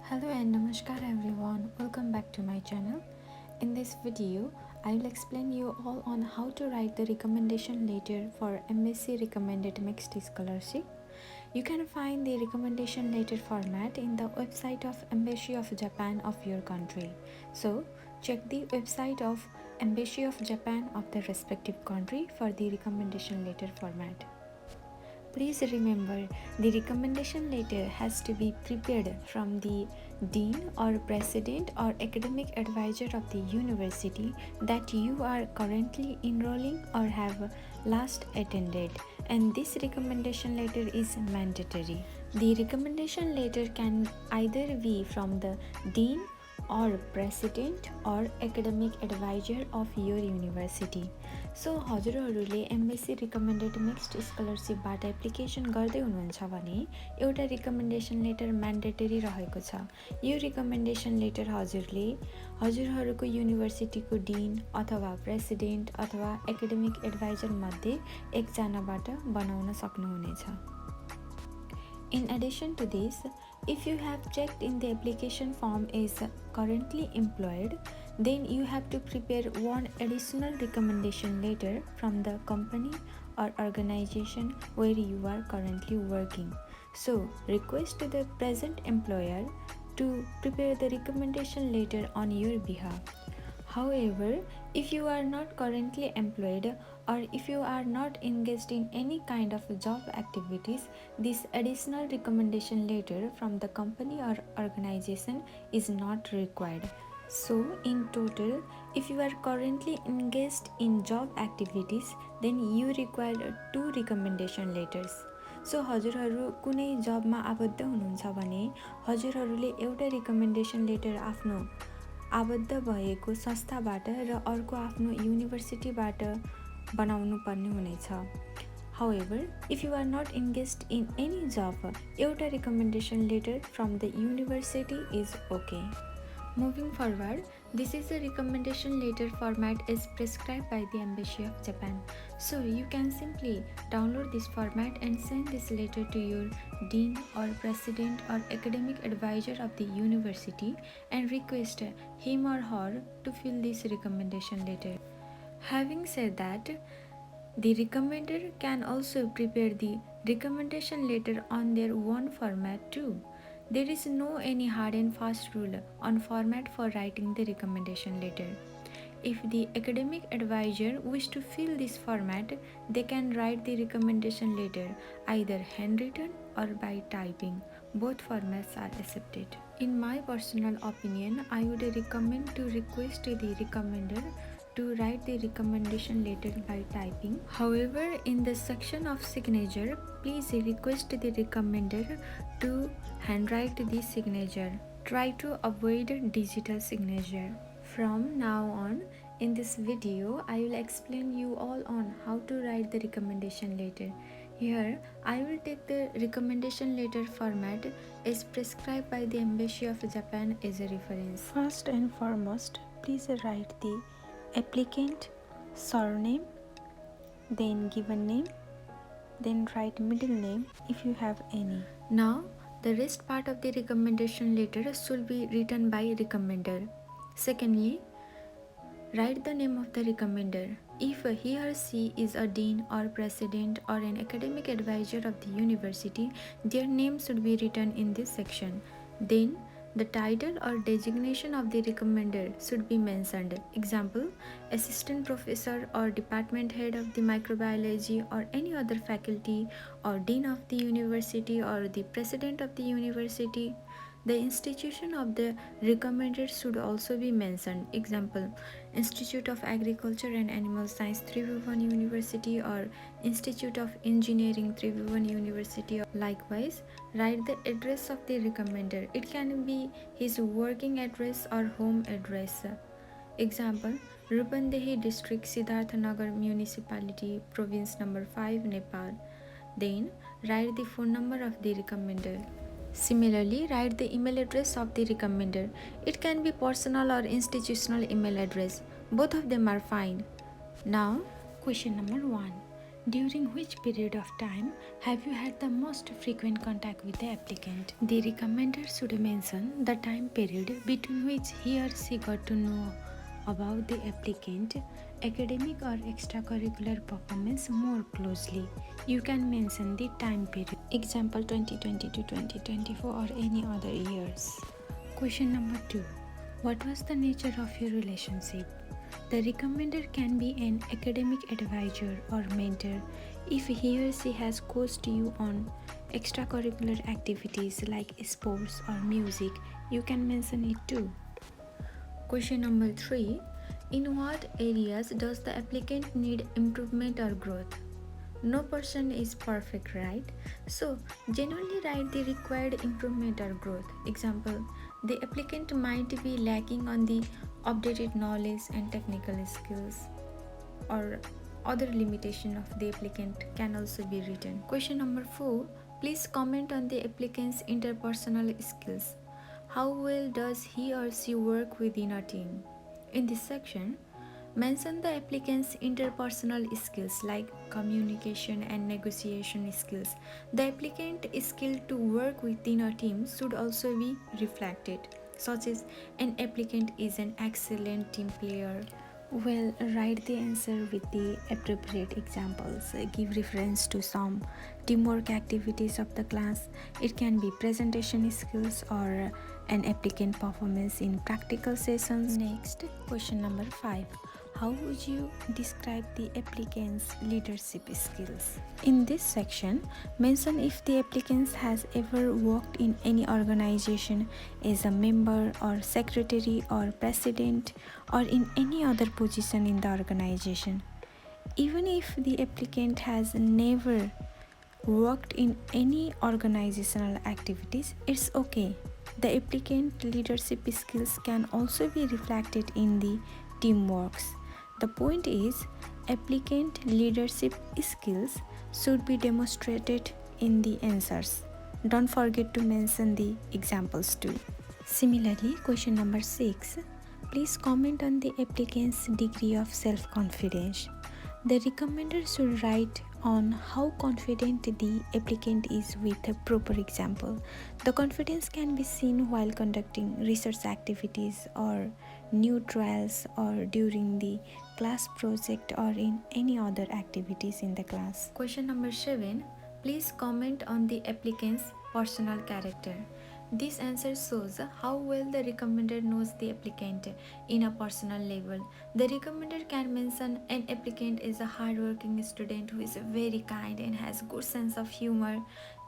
Hello and namaskar everyone, welcome back to my channel. In this video, I will explain you all on how to write the recommendation letter for Embassy recommended Mext scholarship. You can find the recommendation letter format in the website of Embassy of Japan of your country. So, check the website of Embassy of Japan of the respective country for the recommendation letter format. Please remember, the recommendation letter has to be prepared from the dean or president or academic advisor of the university that you are currently enrolling or have last attended, and this recommendation letter is mandatory. The recommendation letter can either be from the dean or president or academic advisor of your university. सो हजुरहरूले MSc recommended mixed स्कलरसिपबाट application गर्दै हुनुहुन्छ भने एउटा recommendation letter mandatory रहेको छ। यो recommendation letter हजुरहरूको युनिभर्सिटीको डिन अथवा प्रेसिडेन्ट अथवा एकाडेमिक एडभाइजर मध्ये एकजनाबाट बनाउन सक्नुहुनेछ। In addition to this, if you have checked in the application form is currently employed, then you have to prepare one additional recommendation letter from the company or organization where you are currently working. So, request to the present employer to prepare the recommendation letter on your behalf. However, if you are not currently employed or if you are not engaged in any kind of job activities, this additional recommendation letter from the company or organization is not required. So, in total, if you are currently engaged in job activities, then you require 2 recommendation letters. सो हजुरहरू कुनै जबमा आबद्ध हुनुहुन्छ भने हजुरहरूले एउटा recommendation letter आफ्नो आबद्ध भएको संस्थाबाट र अर्को आफ्नो युनिभर्सिटीबाट बनाउनु पर्ने हुनेछ। However, if you are not engaged in any job, एउटा recommendation letter from the university is okay. Moving forward, this is the recommendation letter format as prescribed by the Embassy of Japan. So you can simply download this format and send this letter to your dean or president or academic advisor of the university and request him or her to fill this recommendation letter. Having said that, the recommender can also prepare the recommendation letter on their own format too. There is no any hard and fast rule on format for writing the recommendation letter. If the academic advisor wish to fill this format, they can write the recommendation letter either handwritten or by typing. Both formats are accepted. In my personal opinion, I would recommend to request the recommender to write the recommendation letter by typing. However, in the section of signature, please request the recommender to handwrite the signature. Try to avoid digital signature. From now on, in this video, I will explain you all on how to write the recommendation letter. Here, I will take the recommendation letter format as prescribed by the Embassy of Japan as a reference. First and foremost, please write the applicant surname, then given name, then write middle name if you have any. Now, the rest part of the recommendation letter should be written by recommender. Secondly, write the name of the recommender. If he or she is a dean or president or an academic advisor of the university, their name should be written in this section. Then, the title or designation of the recommender should be mentioned. Example, assistant professor or department head of the microbiology or any other faculty or dean of the university or the president of the university. The institution of the recommender should also be mentioned. Example, Institute of Agriculture and Animal Science 3v1 University or Institute of Engineering 3v1 University. Likewise, write the address of the recommender. It can be his working address or home address. Example, Rupandehi District, Siddharthanagar Municipality, Province number 5, Nepal. Then, write the phone number of the recommender. Similarly, write the email address of the recommender. It can be personal or institutional email address. Both of them are fine. Now, question number 1. During which period of time have you had the most frequent contact with the applicant? The recommender should mention the time period between which he or she got to know about the applicant academic or extracurricular performance more closely. You can mention the time period, example 2020 to 2024 or any other years. Question number 2. What was the nature of your relationship? The recommender can be an academic advisor or mentor if he or she has coached you on extracurricular activities like sports or music. You can mention it too. Question number 3. In what areas does the applicant need improvement or growth? No person is perfect, right? So, genuinely write the required improvement or growth. Example, the applicant might be lacking on the updated knowledge and technical skills, or other limitation of the applicant can also be written. Question number 4. Please comment on the applicant's interpersonal skills. How well does he or she work within a team? In this section, mention the applicant's interpersonal skills like communication and negotiation skills. The applicant's skill to work within a team should also be reflected, such as an applicant is an excellent team player. Well, write the answer with the appropriate examples. Give reference to some teamwork activities of the class. It can be presentation skills or an applicant performance in practical sessions. Next, question number 5. How would you describe the applicant's leadership skills? In this section, mention if the applicant has ever worked in any organization as a member or secretary or president or in any other position in the organization. Even if the applicant has never worked in any organizational activities, it's okay. The applicant leadership skills can also be reflected in the teamworks. The point is, applicant leadership skills should be demonstrated in the answers. Don't forget to mention the examples too. Similarly, question number 6. Please comment on the applicant's degree of self-confidence. The recommender should write on how confident the applicant is with a proper example. The confidence can be seen while conducting research activities or new trials or during the class project or in any other activities in the class. Question number 7. Please comment on the applicant's personal character. This answer shows how well the recommender knows the applicant in a personal level. The recommender can mention an applicant is a hardworking student who is very kind and has good sense of humor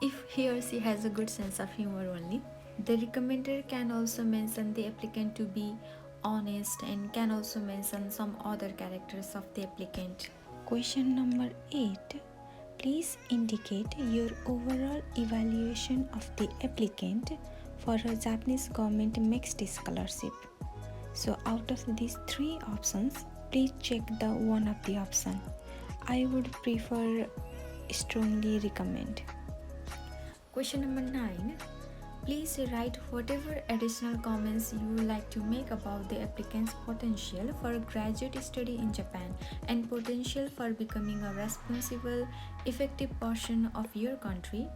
if he or she has a good sense of humor only. The recommender can also mention the applicant to be honest and can also mention some other characters of the applicant. Question number 8. Please indicate your overall evaluation of the applicant for a Japanese government Mext scholarship. So out of these 3 options, please check the one of the option. I would prefer strongly recommend. Question number 9. Please write whatever additional comments you would like to make about the applicant's potential for graduate study in Japan and potential for becoming a responsible, effective person of your country.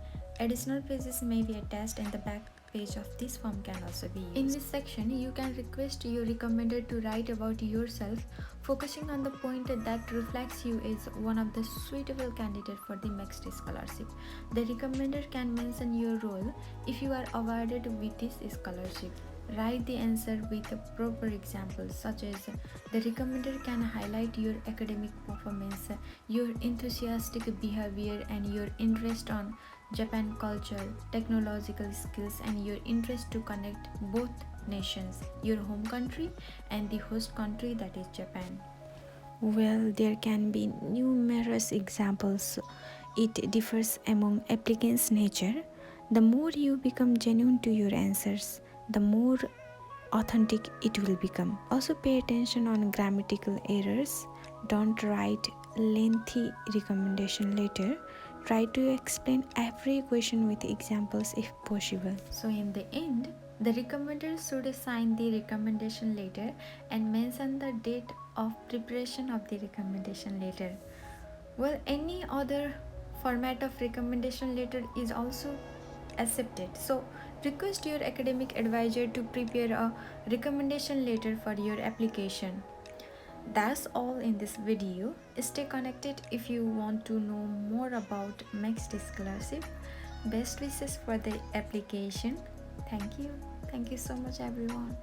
Additional pages may be attached and the back page of this form can also be used. In this section, you can request your recommender to write about yourself, focusing on the point that reflects you as one of the suitable candidate for the Mext scholarship. The recommender can mention your role if you are awarded with this scholarship. Write the answer with proper examples such as the recommender can highlight your academic performance, your enthusiastic behavior and your interest on Japan culture, technological skills and your interest to connect both nations, your home country and the host country that is Japan. Well, there can be numerous examples. It differs among applicants' nature. The more you become genuine to your answers, the more authentic it will become. Also pay attention on grammatical errors. Don't write lengthy recommendation letter. Try to explain every question with examples if possible. So in the end, the recommender should sign the recommendation letter and mention the date of preparation of the recommendation letter. Well, any other format of recommendation letter is also accepted. So, request your academic advisor to prepare a recommendation letter for your application. That's all in this video. Stay connected if you want to know more about Mext scholarship. Best wishes for the application. Thank you. Thank you so much, everyone.